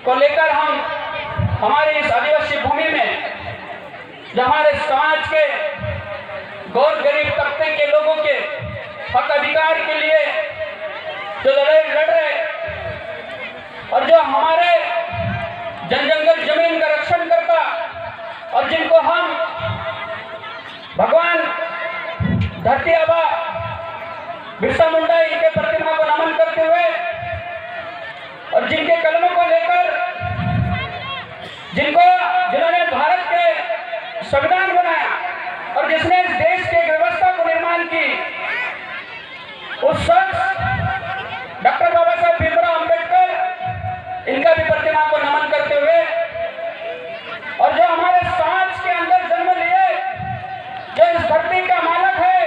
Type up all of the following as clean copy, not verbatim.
को लेकर हम हमारे इस आदिवासी भूमि में जो हमारे समाज के गौर गरीब तबके के लोगों के हक अधिकार के लिए जो लड़ाई लड़ रहे और जो हमारे जंगल जमीन का रक्षण करता और जिनको हम भगवान धरती आबा बिरसा मुंडा इनके प्रतिमा को नमन करते हुए और जिनके कलमों को लेकर जिन्होंने भारत के संविधान बनाया और जिसने इस देश के व्यवस्था को निर्माण की, उस शख्स डॉक्टर बाबा साहब भीमराव अंबेडकर इनका भी प्रतिमा को नमन करते हुए और जो हमारे समाज के अंदर जन्म लिए, जो इस धरती का मालक है,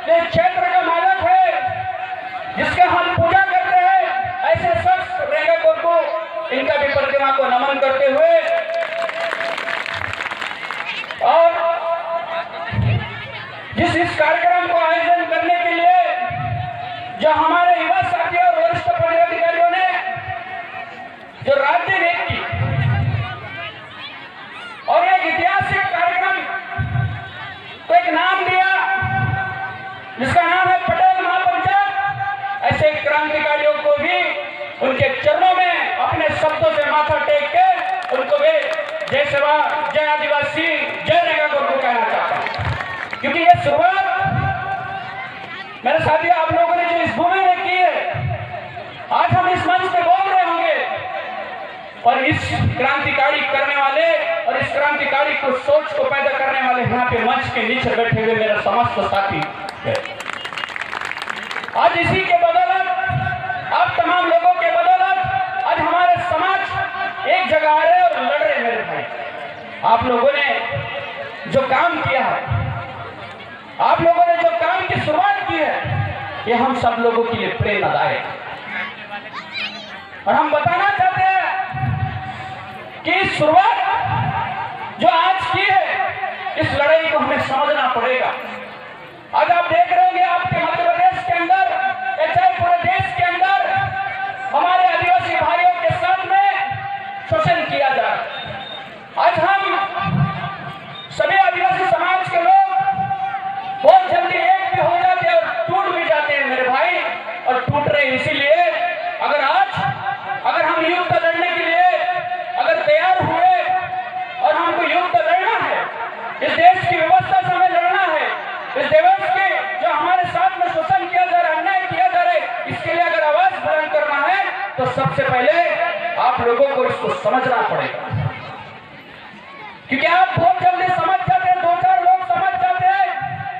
जो इस क्षेत्र का मालक है, जिसके हम पूजा करते हैं, ऐसे शख्स रेगा को इनका भी प्रतिमा को नमन करते हुए और इस कार्यक्रम को आयोजन करने के लिए जो हमारे युवा साथी और वरिष्ठ पदाधिकारियों ने जो राज्य नीति की और एक ऐतिहासिक कार्यक्रम को एक नाम दिया जिसका नाम है पटेल महापंचायत, ऐसे क्रांतिकारियों को भी उनके चरणों में अपने शब्दों से माथा टेक के उनको भी जय सेवा, जय आदिवासी, जय रेगा को कहना चाहता हूं, क्योंकि ये शुरुआत मेरे साथी आप लोगों ने जो इस भूमि में की है, आज हम इस मंच पे बोल रहे होंगे और इस क्रांतिकारी करने वाले और इस क्रांतिकारी को सोच को पैदा करने वाले यहाँ पे मंच के नीचे बैठे हुए मेरे समस्त साथी है। आज इसी के बदौलत, आप तमाम लोगों के बदौलत आज हमारे समाज एक जगह आ रहे और लड़ रहे। मेरे भाई, आप लोगों ने जो काम किया है, आप लोगों ने जो काम की शुरुआत की है, ये हम सब लोगों के लिए प्रेरणादायक है और हम बताना चाहते हैं कि इस शुरुआत जो आज की है, इस लड़ाई को हमें समझना पड़ेगा। आज आप देख रहे होंगे आपके मध्य प्रदेश के अंदर, चाहे पूरे देश के अंदर हमारे आदिवासी भाइयों के साथ में शोषण किया जा रहा है। आज हम सभी आदिवासी समाज के लोग बहुत जल्दी एक भी हो जाते हैं और टूट भी जाते हैं मेरे भाई, और टूट रहे इसीलिए अगर हम युद्ध लड़ने के लिए अगर तैयार हुए और हमको युद्ध लड़ना है, इस देश की व्यवस्था से हमें लड़ना है, इस देश के जो हमारे साथ में शोषण किया जा रहा है, अन्याय किया जा रहा है, इसके लिए अगर आवाज बुलंद करना है तो सबसे पहले आप लोगों को इसको समझना पड़ेगा, क्योंकि आप बहुत जल्दी समझ जाते हैं, 2-4 लोग समझ जाते हैं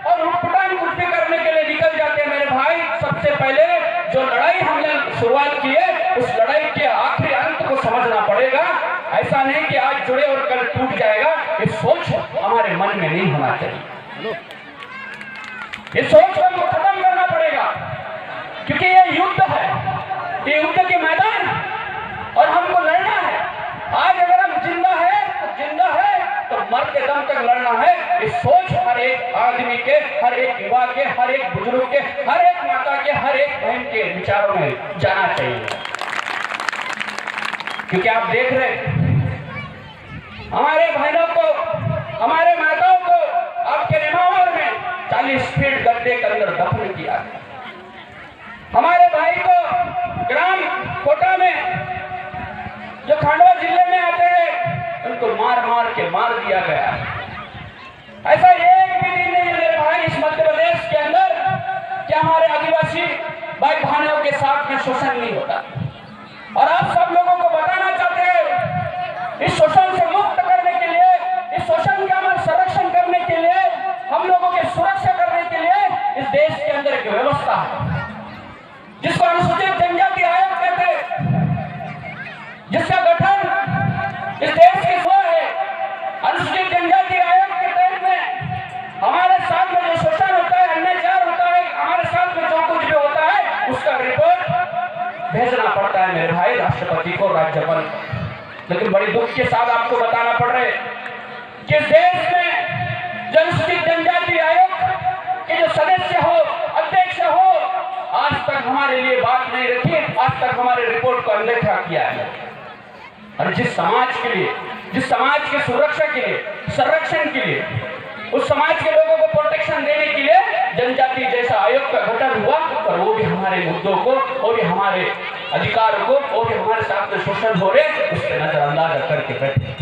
और उठपटांग कुछ भी करने के लिए निकल जाते हैं। मेरे भाई, सबसे पहले जो लड़ाई हमने शुरुआत की है, उस लड़ाई के आखिरी अंत को समझना पड़ेगा। ऐसा नहीं कि आज जुड़े और कल टूट जाएगा, ये सोच हमारे मन में नहीं होना चाहिए। इस सोच को हमको खत्म करना पड़ेगा, क्योंकि ये युद्ध है, ये युद्ध के मैदान और हमको लड़ना है। आज अगर हम जिंदा है तो मरते दम तक लड़ना है। इस सोच हर एक आदमी के, हर एक युवा के, हर एक बुजुर्ग के, हर एक माता के, हर एक बहन के विचारों में जाना चाहिए, क्योंकि आप देख रहे हमारे बहनों को, हमारे माताओं को आपके निमावर में 40 फीट गड्ढे के अंदर दफन किया। हमारे भाई को ग्राम कोटा में जो खंडवा जिले में आते हैं, उनको मार मार के मार दिया गया। ऐसा एक भी दिन नहीं है मेरे भाई इस मध्य प्रदेश के अंदर कि हमारे आदिवासी भाई बहनों के साथ में शोषण नहीं होता। और आप सब लोगों को बताना चाहते हैं, इस शोषण से मुक्त करने के लिए, इस शोषण का हमारा संरक्षण करने के लिए, हम लोगों की सुरक्षा करने के लिए इस देश के अंदर एक व्यवस्था है जिसको अनुसूचित जनजाति आयोग कहते हैं, जिसका गठन इस देश की हुआ है। अनुसूचित जनजाति आयोग के तहत में हमारे साथ में जो शोषण होता है, अत्याचार होता है, हमारे साथ में जो कुछ भी होता है, उसका रिपोर्ट भेजना पड़ता है मेरे भाई राष्ट्रपति को, राज्यपाल को। लेकिन बड़ी दुख के साथ आपको बताना पड़ रहा है कि देश में अनुसूचित जनजाति आयोग के जो सदस्य हो, अध्यक्ष हो, आज तक हमारे लिए बात नहीं रखी, आज तक हमारे रिपोर्ट को अनदेखा किया है। और जिस समाज के लिए, जिस समाज की सुरक्षा के लिए, संरक्षण के लिए, उस समाज के लोगों को प्रोटेक्शन देने के लिए जनजाति जैसा आयोग का गठन हुआ, और वो भी हमारे मुद्दों को, वो भी हमारे अधिकारों को, वो भी हमारे साथ में शोषण हो रहे, उसके नजरअंदाज करके बैठे।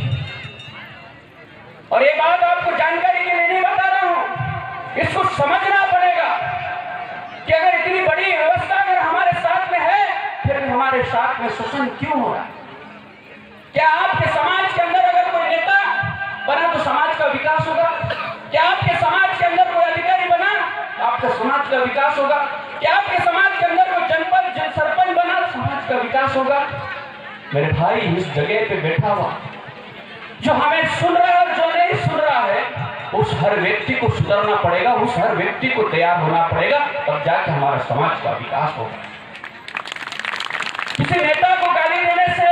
और ये बात आपको जानकारी के लिए नहीं बता रहा हूं, इसको समझना पड़ेगा कि अगर इतनी बड़ी व्यवस्था अगर हमारे साथ में है, फिर हमारे साथ में शोषण क्यों हो रहा है? क्या आपके समाज के अंदर अगर कोई नेता बना तो समाज का विकास होगा? क्या आपके समाज के अंदर कोई अधिकारी बना आपका समाज का विकास होगा? क्या आपके समाज के अंदर कोई जनपद सरपंच बना समाज का विकास होगा? मेरे भाई, इस जगह पे बैठा हुआ जो हमें सुन रहा है और जो नहीं सुन रहा है, उस हर व्यक्ति को सुधरना पड़ेगा, उस हर व्यक्ति को तैयार होना पड़ेगा, तब जाके हमारा समाज का विकास होगा। किसी नेता को गाली देने से,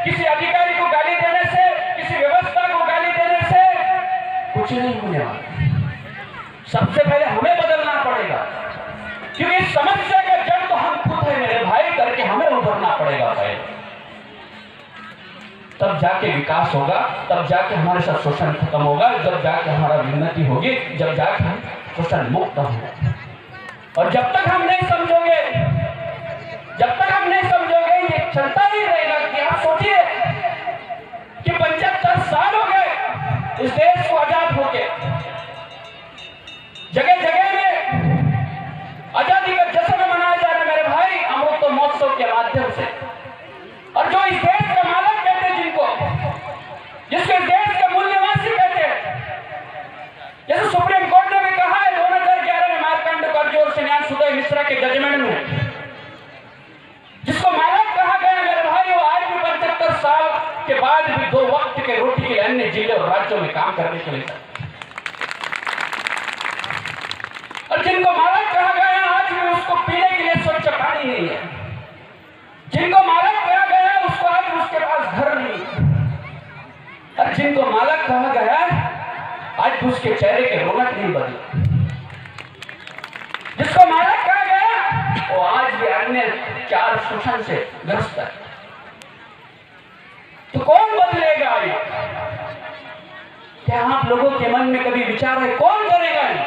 किसी अधिकारी को गाली देने से, किसी व्यवस्था को गाली देने से कुछ नहीं होने वाला। सबसे पहले हमें बदलना पड़ेगा, क्योंकि इस समस्या का जड़ तो हम खुद है मेरे भाई, करके हमें उभरना पड़ेगा पहले, तब जाके विकास होगा, तब जाके हमारे साथ शोषण खत्म होगा, जब जाके हमारा उन्नति होगी, जब जाके हम शोषण मुक्त होंगे। और जब तक हम नहीं समझोगे, जब तक हम नहीं समझोगे, ये चलता ही रहेगा। कि आप सोचिए कि 75 साल हो गए इस देश को आजाद होके, जगह जगह में आजादी का जश्न मनाया जा रहा है मेरे भाई, अमृत महोत्सव के माध्यम से। और जो इस देश का मालिक कहते हैं, जिनको, जिसको इस देश का मूल निवासी कहते हैं, जैसे सुप्रीम कोर्ट ने भी कहा है 2011 में मार्कंड कर्जी और सुदय मिश्रा के जजमेंट में, जिसको मालिक कहा गया मेरे भाई, वो आज भी 75 साल के बाद भी 2 वक्त के रोटी के लिए अन्य जिले और राज्यों में काम करने के लिए, और जिनको मालिक कहा गया आज भी उसको पीने के लिए स्वच्छ पानी नहीं है, जिनको मालिक कहा गया उसको आज उसके पास घर नहीं, और जिनको मालिक कहा गया आज उसके चेहरे के रौनक नहीं बदली, जिसको मालिक कहा गया वो आज भी अन्य 4 शोषण से ग्रस्त है। तो कौन बदलेगा ये? क्या आप लोगों के मन में कभी विचार है कौन करेगा ये?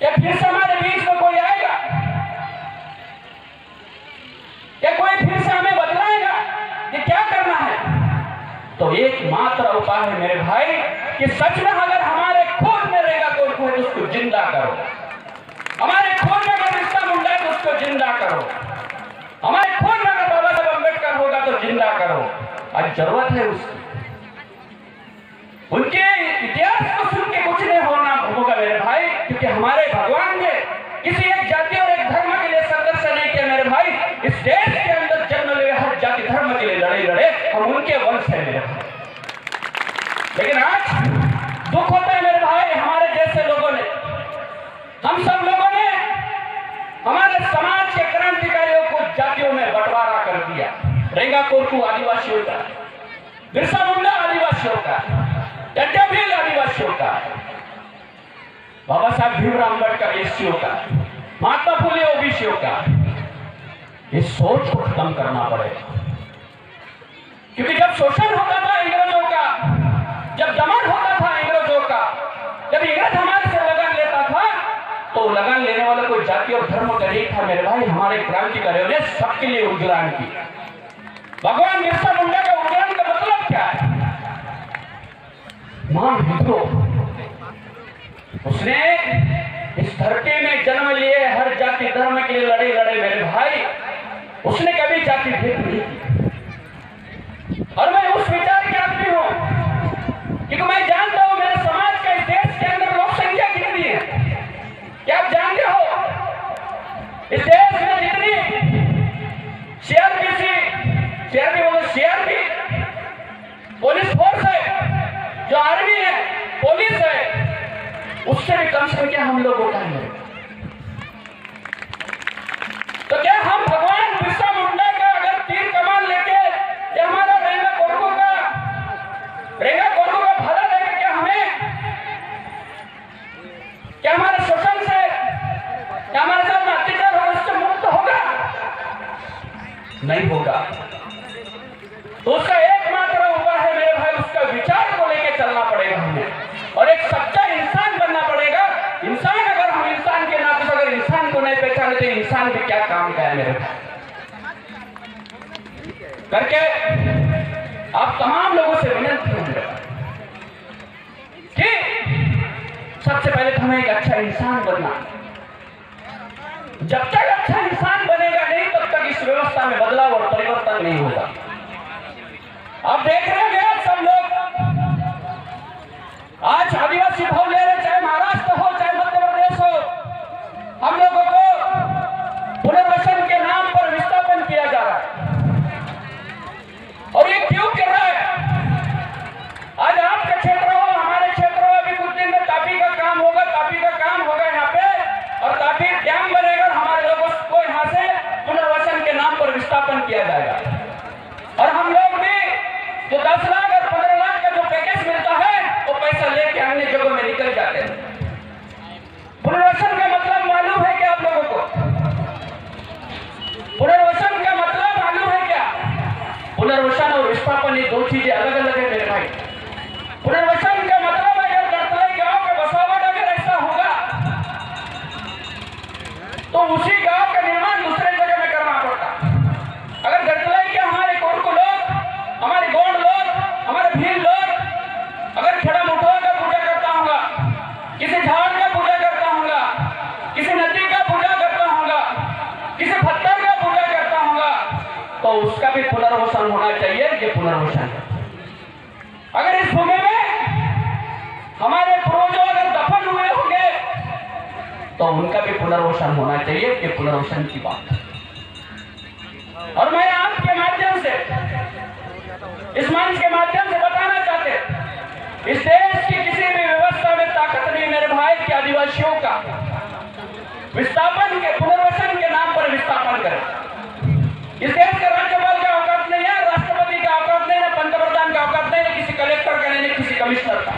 क्या फिर से हमारे बीच में कोई आएगा? क्या कोई फिर से हमें बदलाएगा? ये क्या करना है? तो एकमात्र उपाय है मेरे भाई कि सच में अगर हमारे खून में रहेगा कोई खून, उसको जिंदा करो। हमारे खून में अगर बिरसा मुंडा है तो उसको जिंदा करो। हमारे खून में अगर बाबा साहब अम्बेडकर होगा तो जिंदा करो। आज जरूरत है उसकी। उनके इतिहास को सुन के कुछ नहीं होगा मेरे भाई, क्योंकि हमारे भगवान ने किसी एक जाति और एक धर्म के लिए संघर्ष नहीं किया मेरे भाई। इस देश के अंदर जन्म लिए हर जाति धर्म के लिए लड़े, हम उनके वंश है मेरे भाई। लेकिन आज दुख होता है मेरे भाई, हमारे जैसे लोगों ने, हम सब लोगों ने हमारे समाज के क्रांतिकारियों को जातियों में बंटवारा कर दिया। रेंगा कोरकू आदिवासियों का, बिरसा मुंडा आदिवासियों का, टड्डा भील आदिवासियों का, बाबा साहब भीमराव अम्बेडकर एससीओ का, महात्मा फुले ओबीसीओ का। इस सोच को खत्म करना पड़ेगा, क्योंकि जब शोषण होता था अंग्रेजों का, जब दमन होता था अंग्रेजों का, जब इंग्रज हमारे से लगन लेता था, तो लगन लेने वाला कोई जाति और धर्म का नहीं था मेरे भाई। हमारे क्रांतिकारियों ने सबके लिए उद्गान की। भगवान बिरसा मुंडा का उद्गान का मतलब क्या है? महान विद्रोह। उसने इस धरती में जन्म लिए हर जाति धर्म के लिए लड़े मेरे भाई। उसने कभी जाति भेद नहीं की। और मैं उस विचार के आदमी हूं, क्योंकि मैं जानता हूं मेरे समाज का इस देश के अंदर लोक संख्या कितनी है। क्या आप जानते हो इस देश में जितनी सीआरपी पुलिस फोर्स है, जो आर्मी है, पुलिस है, उससे भी कम संख्या हम लोगों का है। तो क्या हम भगवान बिरसा मुंडा का अगर तीर कमान लेके या हमारा रेंगा कोरकू का भला लेके क्या हमारे शोषण से, क्या हमारे साथ अत्याचार होगा, उससे मुक्त होगा? नहीं होगा। तो उसका एकमात्र उपाय है मेरे भाई, उसका विचार को लेकर चलना पड़ेगा हमें, और एक सच्चा इंसान बनना पड़ेगा। इंसान अगर हम इंसान के नाते अगर इंसान को नहीं पहचाने तो इंसान भी क्या काम का है मेरे भाई। करके आप तमाम लोगों से विनती है कि सबसे पहले तो हमें एक अच्छा इंसान बनना। जब तक अच्छा इंसान बनेगा नहीं तब तक इस व्यवस्था में बदलाव और परिवर्तन नहीं होगा। आप देख रहे हैं आप सब लोग आज आदिवासी भाव ले रहे, चाहे महाराष्ट्र हो चाहे मध्य प्रदेश हो, हम लोगों को पुनर्वसन के नाम पर विस्थापन किया जा रहा है। और ये क्यों कर रहा है? आज आपके क्षेत्र हो, हमारे क्षेत्र हो, अभी कुछ दिन में तापी का काम होगा, तापी का काम होगा यहाँ पे, और तापी डैम बनेगा, हमारे लोगों को यहाँ से पुनर्वसन के नाम पर विस्थापन किया जाएगा। और हम लोग भी जो 10 लाख और 15 लाख का जो पैकेज मिलता है वो पैसा लेके अन्य जगहों में निकल जाते हैं। पुनर्वसन का मतलब मालूम है क्या आप लोगों को? पुनर्वसन का मतलब मालूम है क्या? पुनर्वसन और विस्थापन ये दो चीजें अलग अलग है मेरे भाई। पुनर्वसन का मतलब अगर गढ़तलाई गांव का बसावट अगर ऐसा होगा तो उसी गांव का निर्माण दूसरे जगह में करना पड़ता। अगर गढ़तलाई के हमारे कोरकू लोग, हमारे गोंड लोग, हमारे भील लोग अगर खेड़ा मुठवा का पूजा करता होगा, किसी झाड़ का पूजा करता होगा, किसी नदी का पूजा करता होगा, किसी पत्थर का पूजा करता होगा, तो उसका भी पुनर्वसन होना चाहिए। ये पुनर्वसन है। अगर इस भूमि में हमारे पूर्वजों अगर दफन हुए होंगे तो उनका भी पुनर्वसन होना चाहिए। ये पुनर्वसन की बात है। और मैं आपके माध्यम से, इस मंच के माध्यम से बताना चाहते, इस देश की किसी भी व्यवस्था में ताकत नहीं मेरे भाई कि आदिवासियों का विस्थापन के पुनर्वसन के नाम पर विस्थापन करें। इस देश के राज्यपाल का औकात नहीं है, राष्ट्रपति का औकात नहीं है, पंतप्रधान का औकात नहीं है, किसी कलेक्टर का नहीं, किसी कमिश्नर का।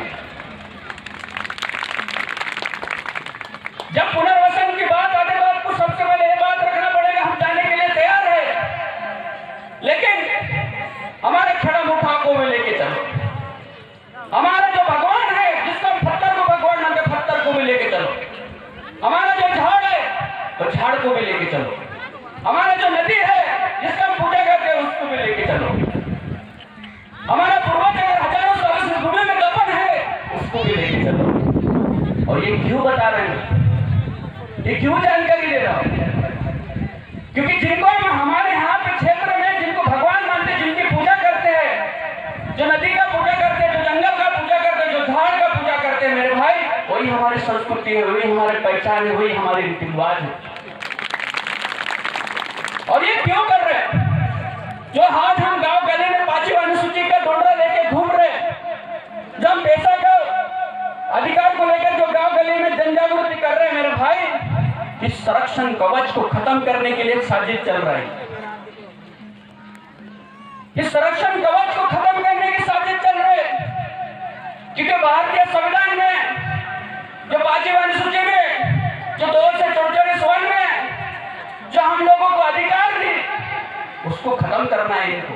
जब पुनर्वसन की बात आने तो आपको सबसे पहले ये बात रखना पड़ेगा, हम जाने के लिए तैयार है, लेकिन हमारे खेड़ा मुठा को भी लेके चलो। हमारा जो भगवान है जिसको हम पत्थर को भगवान मानते, पत्थर को भी लेके चलो। हमारा जो झाड़ है तो झाड़ को भी लेके चलो। हमारा जो नदी है जिसका हम पूजा करते हैं उसको भी लेके चलो। हमारा पूर्वज अगर हजारों सालों से भूमि में दफन है उसको भी लेके चलो। और ये क्यों बता रहे हैं, ये क्यों जानकारी दे रहा हूं? क्योंकि जिनको हम हमारे यहाँ के क्षेत्र में जिनको भगवान मानते, जिनकी पूजा करते हैं, जो नदी का पूजा करते हैं, जो जंगल का पूजा करते हैं, जो झाड़ का पूजा करते हैं मेरे भाई, वही हमारी संस्कृति है, वही हमारी पहचान है, वही हमारे रीति रिवाज है। और ये क्यों कर रहे हैं? जो आज हम गांव गली में 5वीं अनुसूची का डोंडा लेके घूम रहे हैं, जो हम पैसा का अधिकार को लेकर जो गांव गली में जनजागृति कर रहे हैं मेरे भाई, इस संरक्षण कवच को खत्म करने के लिए एक साजिश चल रही है। इस संरक्षण कवच को खत्म करने की साजिश चल रही है, क्योंकि भारतीय संविधान में जो 5वीं अनुसूची में जो 2 से 44 में जो हम लोगों को अधिकार दी उसको खत्म करना है इनको।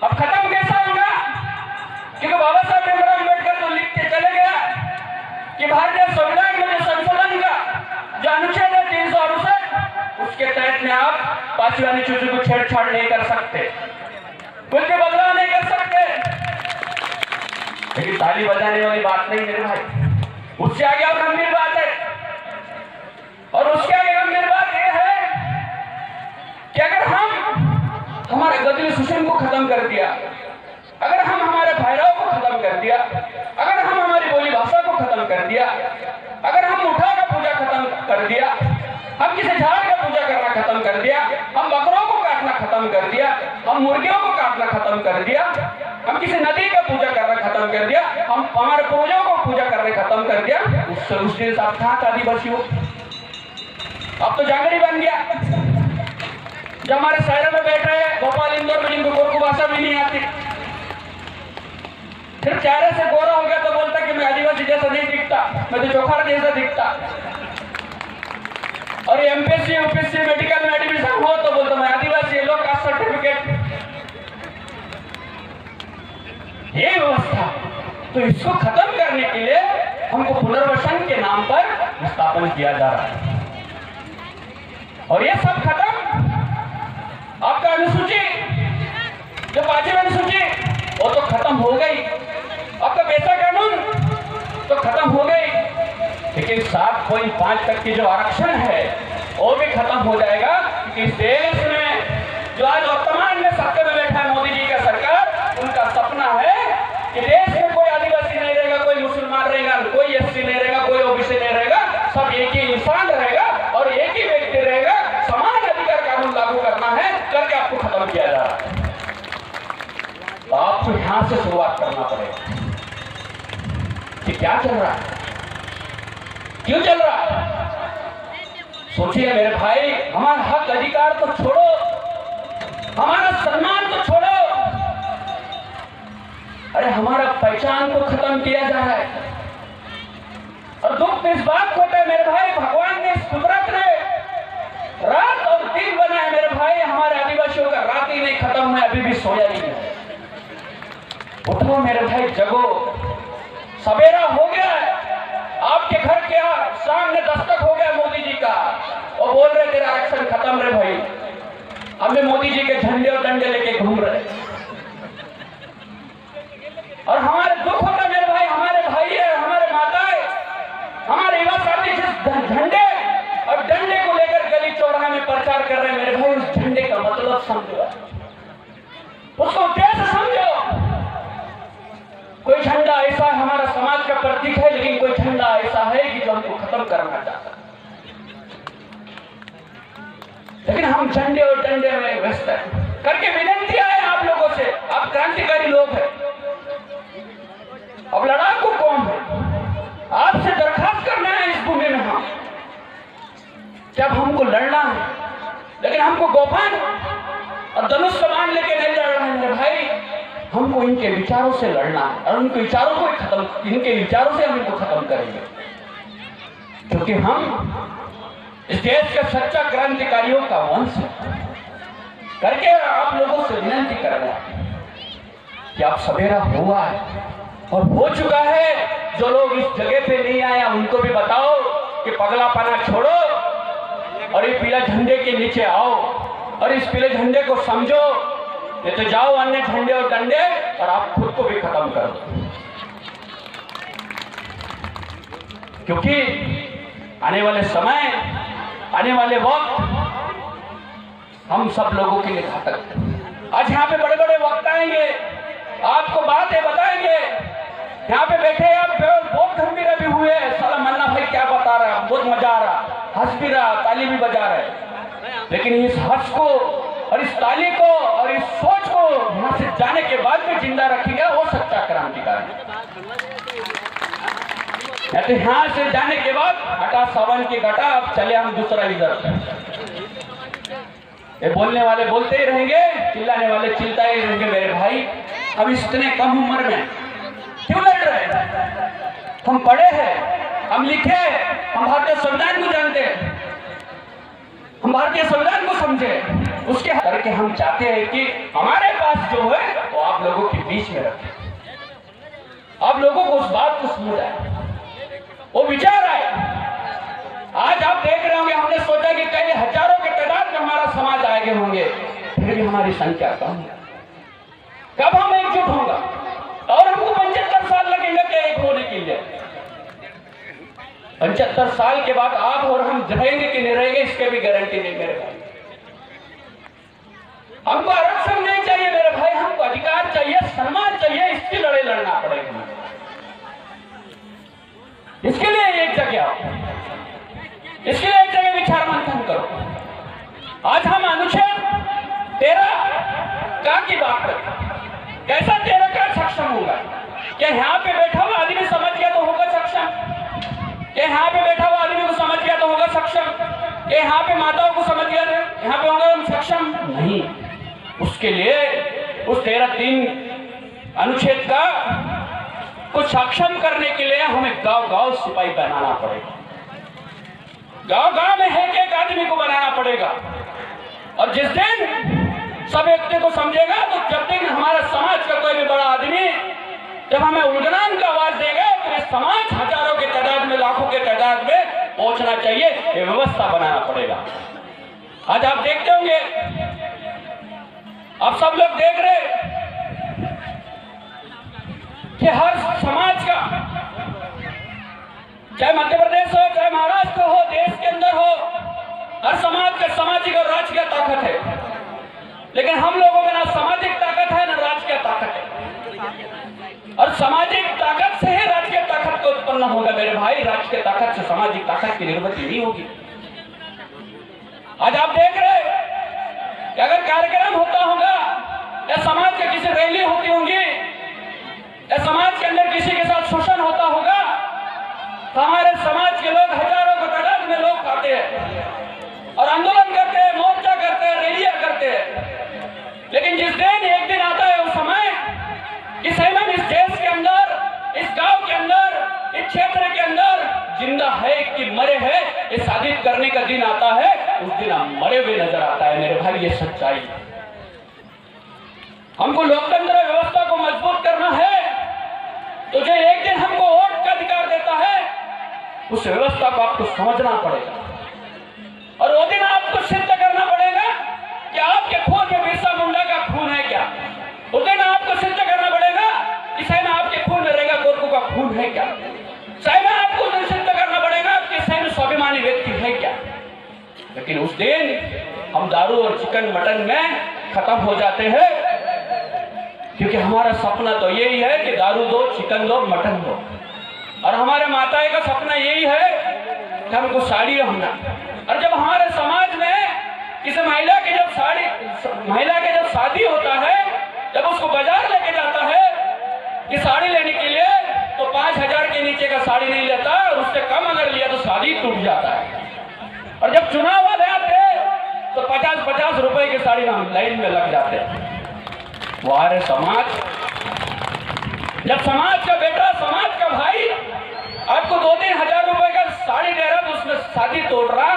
अब खत्म कैसा होगा? क्योंकि बाबा साहब भीमराव अम्बेडकर तो लिख के चले गया कि भारतीय संविधान में जो संशोधन का जो अनुच्छेद है 368 उसके तहत में आप 5वीं अनुसूची को छेड़छाड़ नहीं कर सकते, कुछ भी बदलाव नहीं कर सकते। लेकिन ताली बजाने वाली बात नहीं मेरे भाई, उससे आगे और गंभीर बात है। और उसके आगे गंभीर बात यह है कि अगर हम हमारे गदली सिस्टम को खत्म कर दिया, अगर हम हमारे भैरव को खत्म कर दिया, अगर हम हमारी बोली भाषा को खत्म कर दिया, अगर हम मुठा का पूजा खत्म कर दिया, हम किसी झाड़ का पूजा करना खत्म कर दिया, हम बकरों को काटना खत्म कर दिया, हम मुर्गियों को काटना खत्म कर दिया, हम किसी नदी का पूजा करना खत्म कर दिया, हम हमारे पूर्वजों को पूजा करने खत्म कर दिया, उससे उस दिन आप कहाँ का आदिवासी हो? अब तो जागरी बन गया। जब हमारे शहरों में बैठ रहे हैं भोपाल इंदौर में, जिनको कोरकू भाषा भी नहीं आती, फिर चेहरे से गोरा हो गया तो बोलता कि मैं आदिवासी जैसा नहीं दिखता, मैं तो चौखाड़ जैसा दिखता। और एमपीएससी यूपीएससी मेडिकल में एडमिशन हो तो बोलता मैं आदिवासी, लोग कास्ट सर्टिफिकेट ये व्यवस्था, तो इसको खत्म करने के लिए हमको पुनर्वसन के नाम पर स्थापन किया जा रहा है। और ये सब खत्म, आपका अनुसूची जो 5वीं अनुसूची वो तो खत्म हो गई, आपका पैसा कानून तो खत्म हो गई, लेकिन 7.5 तक की जो आरक्षण है वो भी खत्म हो जाएगा। क्योंकि इस देश में जो आज वर्तमान में सत्ता में बैठा है मोदी जी का सरकार, उनका सपना है कि देश में कोई आदिवासी नहीं रहेगा, कोई मुसलमान रहेगा, कोई एससी नहीं रहेगा, कोई ओबीसी नहीं रहेगा, सब एक ही इंसान रहेगा और एक ही व्यक्ति रहेगा। समान अधिकार कानून लागू करना है, करके आपको खत्म किया जा रहा है। तो आपको यहां से शुरुआत करना पड़ेगा कि क्या चल रहा है, क्यों चल रहा है। सोचिए मेरे भाई, हमारा हक अधिकार तो छोड़ो, हमारा सम्मान तो छोड़ो, अरे हमारा पहचान को खत्म किया जा रहा है। और दुख इस बात को होता है मेरे भाई, भगवान ने इस कुदरत ने रात और दिन बनाए मेरे भाई, हमारे आदिवासियों का रात ही नहीं खत्म हुआ, अभी भी सोया नहीं है। उठो मेरे भाई, जगो, सवेरा हो गया है। आपके घर के सामने दस्तक हो गया मोदी जी का, और बोल रहे तेरा आरक्षण खत्म रे भाई। हमें मोदी जी के झंडे और डंडे लेके घूम रहे, और हमारे दुख होता है मेरे भाई, हमारे भाई है, हमारे माताएं, हमारे युवा साथी जिस झंडे और डंडे को लेकर गली चौराहे में प्रचार कर रहे हैं मेरे भाई, उस झंडे का मतलब समझो, उसको उद्देश्य समझो। कोई झंडा ऐसा है हमारा समाज का प्रतीक है, लेकिन कोई झंडा ऐसा है कि जो हमको खत्म करना चाहता है। लेकिन हम झंडे और डंडे में व्यस्त है। करके विनती है आप लोगों से, आप क्रांतिकारी लोग हैं, अब लड़ाकू कौन है, आपसे दरखास्त करना है इस भूमि में हम, जब हमको लड़ना है, लेकिन हमको गोफन और धनुष कमान लेके नहीं लड़ना है मेरे भाई, हमको इनके विचारों से लड़ना है। और उनके विचारों को खत्म, इनके विचारों से हम इनको खत्म करेंगे, क्योंकि हम इस देश के सच्चा क्रांतिकारियों का वंश है। करके आप लोगों से विनती कर रहे हैं कि आप सवेरा हुआ है और हो चुका है। जो लोग इस जगह पे नहीं आए उनको भी बताओ कि पगलापना छोड़ो और ये पीला झंडे के नीचे आओ और इस पीले झंडे को समझो। ये तो जाओ अन्य झंडे और डंडे और आप खुद को भी खत्म कर दो, क्योंकि आने वाले समय, आने वाले वक्त हम सब लोगों के लिए घातक। आज यहाँ पे बड़े बड़े वक्त आएंगे, आपको बातें बताएंगे। यहाँ पे बैठे आप बहुत गंभीर भी हुए, साला मन्ना भाई क्या बता रहा है, बहुत मजा आ रहा, हंस भी रहा, ताली भी बजा रहे। लेकिन इस हंस को और इस ताली को और इस सोच को यहाँ से जाने के बाद भी जिंदा रखेगा वो सच्चा क्रांतिकारी। तो यहाँ से जाने के बाद हटा सावन की घटा, अब चले हम दूसरा इधर। ये बोलने वाले बोलते ही रहेंगे, चिल्लाने वाले चिल्लाते ही रहेंगे। मेरे भाई, अब इतने कम उम्र में क्यों लड़ रहे हैं? हम पढ़े हैं, हम लिखे, हम भारतीय संविधान को जानते हैं, हम भारतीय संविधान को समझे, उसके करके हम चाहते हैं कि हमारे पास जो है वो आप लोगों के बीच में रखें, आप लोगों को उस बात को समझाए, वो विचार आए। आज आप देख रहे होंगे, हमने सोचा कि कई हजारों के तादाद में हमारा समाज आगे होंगे, फिर भी हमारी संख्या कम है। कब हम एकजुट होगा? और हमको 75 साल लगेंगे क्या एक होने के लिए? 75 साल के बाद आप और हम रहेंगे कि नहीं रहेंगे इसके भी गारंटी नहीं मेरे भाई। हमको आरक्षण नहीं चाहिए मेरे भाई, हमको अधिकार चाहिए, सम्मान चाहिए। इसकी लड़ाई लड़ना पड़ेगा। इसके लिए एक जगह आओ, इसके लिए एक जगह विचार मंथन करो। आज हम अनुच्छेद 13 का की बात करें। कैसा 13 का सक्षम होगा? क्या यहाँ पे बैठा हुआ आदमी समझ गया तो होगा सक्षम? क्या यहाँ पे बैठा हुआ आदमी को समझ गया तो होगा सक्षम? क्या यहाँ पे माताओं को समझ गया था यहाँ पे होगा हम सक्षम? नहीं। उसके लिए उस 13(3) अनुच्छेद का कुछ सक्षम करने के लिए हमें गांव-गांव सिपाही बनाना पड़ेगा। गांव-गांव में एक आदमी को बनाना पड़ेगा। और जिस दिन सब व्यक्ति को समझेगा, तो जब तक हमारा समाज का कोई भी बड़ा आदमी जब हमें उलगनान का आवाज देगा तो ये समाज हजारों के तादाद में, लाखों के तादाद में पहुंचना चाहिए। ये व्यवस्था बनाना पड़ेगा। आज आप देखते होंगे, आप सब लोग देख रहे कि हर समाज का, चाहे मध्य प्रदेश हो, चाहे महाराष्ट्र हो, देश के अंदर हो, हर समाज का सामाजिक और राजकीय ताकत है। लेकिन हम लोगों में ना सामाजिक ताकत है, ना राजकीय ताकत है। और सामाजिक ताकत से ही राजकीय ताकत को उत्पन्न होगा मेरे भाई। राजकीय ताकत से सामाजिक ताकत की निर्मित नहीं होगी। आज आप देख रहे कि अगर कार्यक्रम होता होगा या समाज की किसी रैली होती होंगी या समाज के अंदर किसी के साथ शोषण होता होगा तो हमारे समाज के लोग हजारों की तादाद में लोग आते हैं और आंदोलन करते हैं, मोर्चा करते हैं, रैलियां करते हैं। लेकिन जिस दिन एक दिन आता है उस समय कि सैमन इस देश के अंदर, इस गांव के अंदर, इस क्षेत्र के अंदर जिंदा है कि मरे है, ये साबित करने का दिन आता है, उस दिन हम मरे हुए नजर आता है मेरे भाई। ये सच्चाई है। हमको लोकतंत्र व्यवस्था को मजबूत करना है तो जो एक दिन हमको वोट का अधिकार देता है उस व्यवस्था को आपको समझना पड़ेगा और वो दिन आपको सिद्ध करना पड़ेगा कि आपके खून में बिरसा मुंडा का खून है क्या। उस दिन आपको सिद्ध करना पड़ेगा कि सैना आपके खून में रेगा गोरकू का खून है क्या। सैना आपको सिद्ध करना पड़ेगा कि सैना स्वाभिमानी व्यक्ति है क्या। लेकिन उस दिन हम दारू और चिकन मटन में खत्म हो जाते हैं क्योंकि हमारा सपना तो यही है कि दारू दो, चिकन दो, मटन दो। और हमारे माताएं का सपना यही है कि हमको साड़ी होना। और जब हमारे समाज में किसी महिला के जब शादी होता है, जब उसको बाजार लेके जाता है कि साड़ी लेने के लिए, तो 5,000 के नीचे का साड़ी नहीं लेता और उससे कम अगर लिया तो शादी टूट जाता है। और जब चुनाव वाले आते तो 50-50 रुपए की साड़ी हम लाइन में लग जाते हैं। हमारे समाज, जब समाज का बेटा, समाज का भाई आपको 2-3 हजार रुपए का साड़ी दे रहा तो उसमें शादी तोड़ रहा।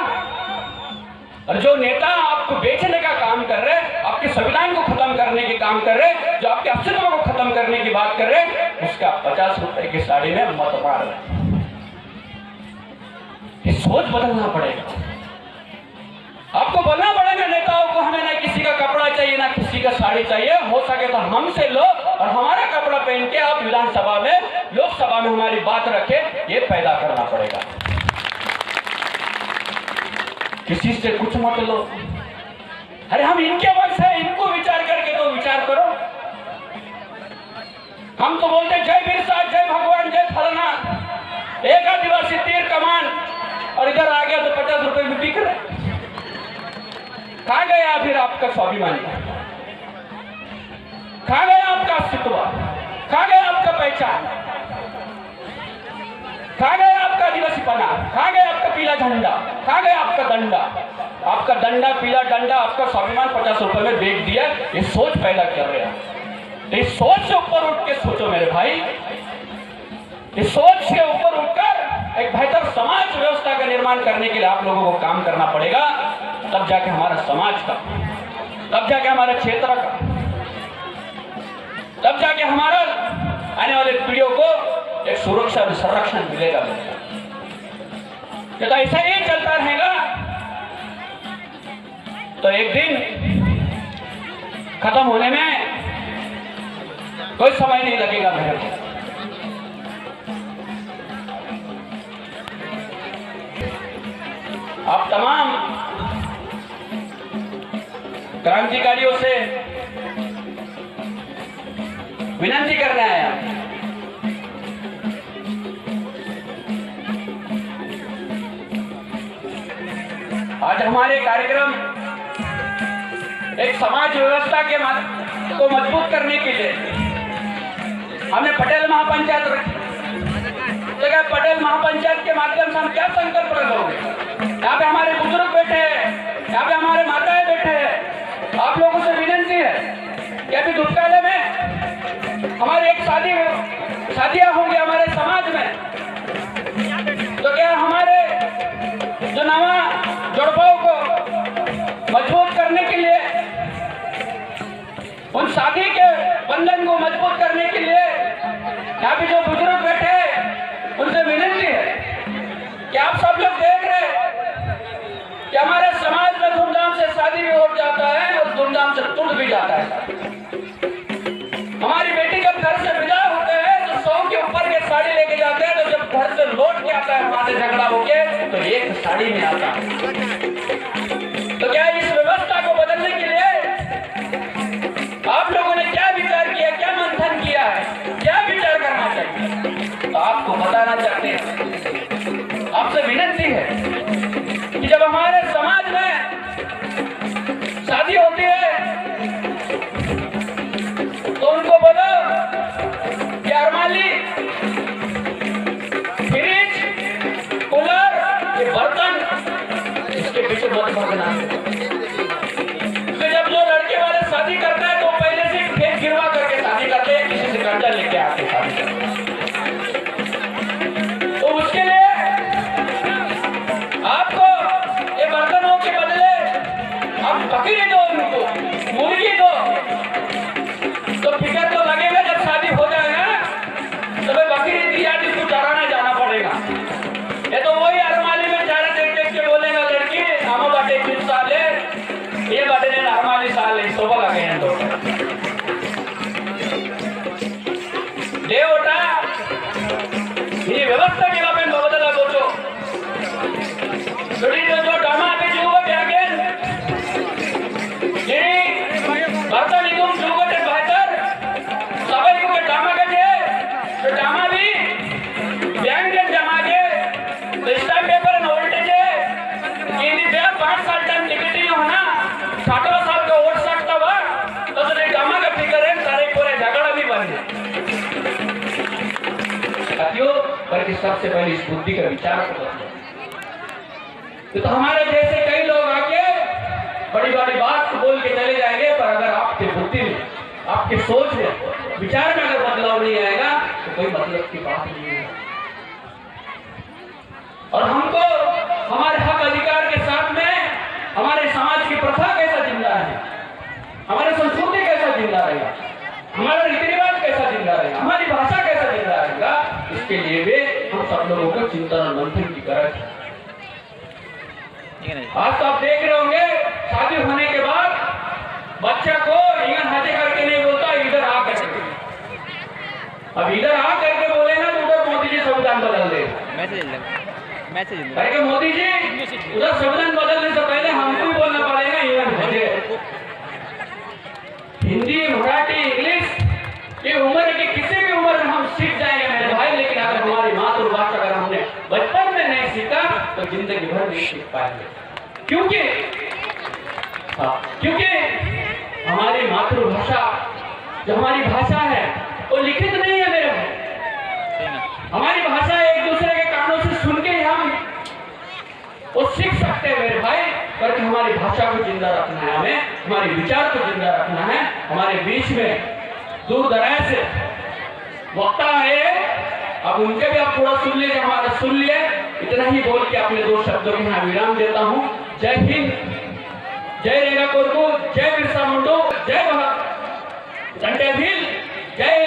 और जो नेता आपको बेचने का काम कर रहे, आपके संविधान को खत्म करने के काम कर रहे, जो आपके अस्तित्व को खत्म करने की बात कर रहे, उसका 50 रुपए की साड़ी में मत मार रहे। ये सोच बदलना पड़ेगा। आपको बोलना पड़ेगा नेताओं को, हमें ना किसी का कपड़ा चाहिए ना किसी का साड़ी चाहिए, हो सके तो हमसे लो और हमारा कपड़ा पहन के आप विधानसभा में, लोकसभा में हमारी बात रखें। ये पैदा करना पड़ेगा। किसी से कुछ मत लो। अरे हम इनके वंश है, इनको विचार करके तो विचार करो। हम तो बोलते जय बिरसा, जय भगवान, जय फलना, एक आदिवासी तीर कमान, और इधर आ गया तो 50 रुपए में बिक रहे। कहाँ गया फिर आपका स्वाभिमान? कहाँ गया आपका अस्तित्व? कहाँ गया आपका पहचान? कहाँ गया आपका आदिवासीपना? कहाँ गया आपका पीला झंडा? कहाँ गया आपका डंडा? आपका डंडा, पीला डंडा, आपका स्वाभिमान 50 रुपए में बेच दिया। ये सोच पैदा कर रहे हैं। इस सोच से ऊपर उठ के सोचो मेरे भाई। इस सोच के ऊपर उठकर एक बेहतर समाज व्यवस्था का निर्माण करने के लिए आप लोगों को काम करना पड़ेगा। तब जाके हमारा समाज का, तब जाके हमारे क्षेत्र का, तब जाके हमारा आने वाले पीढ़ियों को एक सुरक्षा और संरक्षण मिलेगा। तो ऐसा ही चलता रहेगा तो एक दिन खत्म होने में कोई समय नहीं लगेगा मेरे को। आप तमाम क्रांतिकारियों से विनती करना है। आज हमारे कार्यक्रम एक समाज व्यवस्था के को मजबूत करने के लिए हमने पटेल महापंचायत रखी। तो क्या पटेल महापंचायत के माध्यम से हम क्या संकल्प करोगे? यहाँ पे हमारे बुजुर्ग बैठे हैं, यहाँ पे हमारे माताएं बैठे हैं। आप लोगों से विनती है कि अभी दुष्काल में हमारी एक शादियां होंगी हमारे समाज में, तो क्या हमारे जो नवा जोड़पाओं को मजबूत करने के लिए, उन शादी के बंधन को मजबूत करने के लिए यहाँ पे जो बुजुर्ग बैठे हैं उनसे विनती है कि आप सब लोग देख रहे हैं कि हमारे समाज में धूमधाम से शादी भी हो जाता है और धूमधाम से टूट भी जाता है। हमारी बेटी जब घर से विदा होते हैं तो 100 के ऊपर के साड़ी लेके जाते हैं, तो जब घर से लौट के आता है वहां से झगड़ा होके तो एक साड़ी में आता है। तो क्या इस व्यवस्था को बदलने के लिए आप लोगों ने क्या विचार किया, क्या मंथन किया है, क्या विचार करना चाहिए? तो आपको बताना चाहते हैं, आपसे विनती है कि जब हमारे समाज में शादी होती है तो उनको बोलो कि अरमाली, फ्रिज, कूलर, ये बर्तन इसके पीछे मत भागना। जब जो लड़के वाले शादी करते हैं तो पहले से खेत गिरवा करके शादी करते हैं, किसी से कर्जा लेके आके शादी करते हैं। तो उसके लिए आपको ये बर्तनों के बदले आप बकरी दो, उनको मुर्गी दो, तो फिक्र तो लगेगा जब शादी हो जाएगा तो भाई बकरी दिया जिसको चराने जाना पड़ेगा। ये तो वही अरमाली में चारा देख देख के बोलेगा लड़की हम बाटे 3 साल है ये बाटे ने अरमाली साल है सोबा लगे हैं तो ले उठा ये व्यवस्था के बारे में बदला बोलो छोटी जो डामा पे जो ब्यागे ये बर्तन एकदम जो के बेहतर सबै को डामा के जो डामा भी बैंक के जमा के स्टैम्प पेपर न वोल्टेज ये भी 5 साल टाइम निगेटिव होना 18 साल का वोट सकता हुआ तो डामा का फिकर है सारे पूरे झगड़ा भी बन साथियों। पर सबसे पहले इस बुद्धि का विचार करो। तो हमारे जैसे कई लोग आके बड़ी बड़ी बात बोल के चले जाएंगे, पर अगर आपके बुद्धि में, आपके सोच में, विचार में अगर बदलाव नहीं आएगा तो कोई मतलब की बात नहीं है। और हमको हमारे हक अधिकार के साथ में हमारे समाज की प्रथा कैसा जिंदा है, हमारी संस्कृति कैसा जिंदा रहेगा, हमारा रीति रिवाज कैसा जिंदा रहेगा, हमारी भाषा कैसा जिंदा रहेगा, इसके लिए भी हम सब लोगों को चिंतन और मंथन की गरज है। आज तो आप देख रहे होंगे शादी होने के बाद बच्चा को इधर हाथे करके नहीं बोलता, इधर आ करके। अब इधर आ करके बोलेगा तो उधर मोदी जी संविधान बदल देगा। मैसेज मोदी जी उधर संविधान बदलने से पहले हमको भी बोलना पड़ेगा इधर हिंदी, मराठी, इंग्लिश की उम्र की किसी भी उम्र में हम सीख जाएंगे मेरे भाई, लेकिन अगर हमारी मातृभाषा अगर हमने बचपन में नहीं सीखा तो जिंदगी भर नहीं सीख पाएंगे। क्योंकि हमारी मातृभाषा जो हमारी भाषा है वो लिखित नहीं है मेरे भाई। हमारी भाषा एक दूसरे के कानों से सुन के हम वो सीख सकते हैं मेरे भाई, करके हमारी भाषा को जिंदा रखना है, हमें हमारे विचार को जिंदा रखना है। हमारे बीच में दूर दराज से वक्ता है, अब उनके भी आप थोड़ा सुन लीजिए, हमारा सुन लिए। इतना ही बोल के अपने 2 शब्दों में यहाँ विराम देता हूँ। जय हिंद, जय रेगा कोरकू, जय बिरसा मुंडा, जय चंटे भील, जय